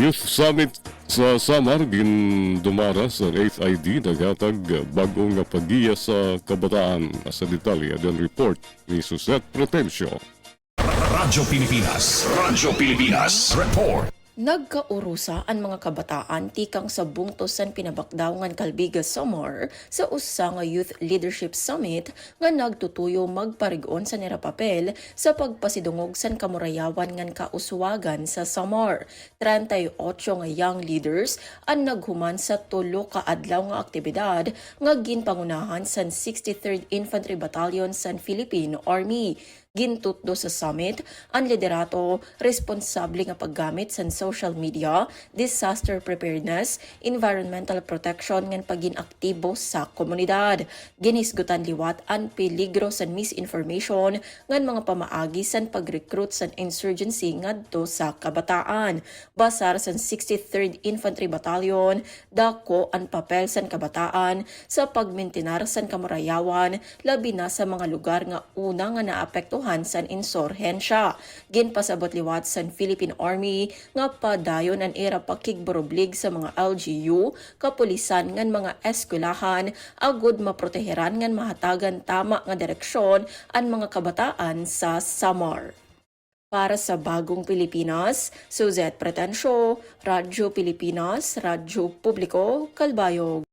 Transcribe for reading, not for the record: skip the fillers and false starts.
Youth Summit sa Samar gindumara sa HID naghatag bagong pagiya sa kabataan sa detalye dan report ni Suzette Pretencio. Radyo Pilipinas. Radyo Pilipinas. Report. Nagkaurusa ang mga kabataan tikang sa bungtosan pinabakdawngan Kalbiga Samar sa usa nga Youth Leadership Summit nga nagtutuyo magparigon sa nirapapel sa pagpasidungog san kamurayawan ngan kauswagan sa Samar. 38 nga young leaders ang naghuman sa tulo ka adlaw nga aktibidad nga ginpangunahan san 63rd Infantry Battalion san Philippine Army. Gintutdo sa summit ang liderato responsable nga paggamit sa social media, disaster preparedness, environmental protection ngan pagin-aktibo sa komunidad. Ginisgutan liwat ang peligro sa misinformation ngan mga pamaagi sa pag-recruit sa insurgency ngadto sa kabataan. Basar sa 63rd Infantry Battalion, dako ang papel sa kabataan sa pagmintinar sa kamurayawan labi na sa mga lugar nga una nga naapektuhan san insurhensya. Ginpasabot liwat san Philippine Army nga padayon ang era pakigboroblig sa mga LGU, kapulisan ngan mga eskwelahan agud maproteheran ngan mahatagan tama nga direksyon ang mga kabataan sa Samar. Para sa Bagong Pilipinas, Suzette Pretencio, Radyo Pilipinas, Radyo Publiko, Kalbayog.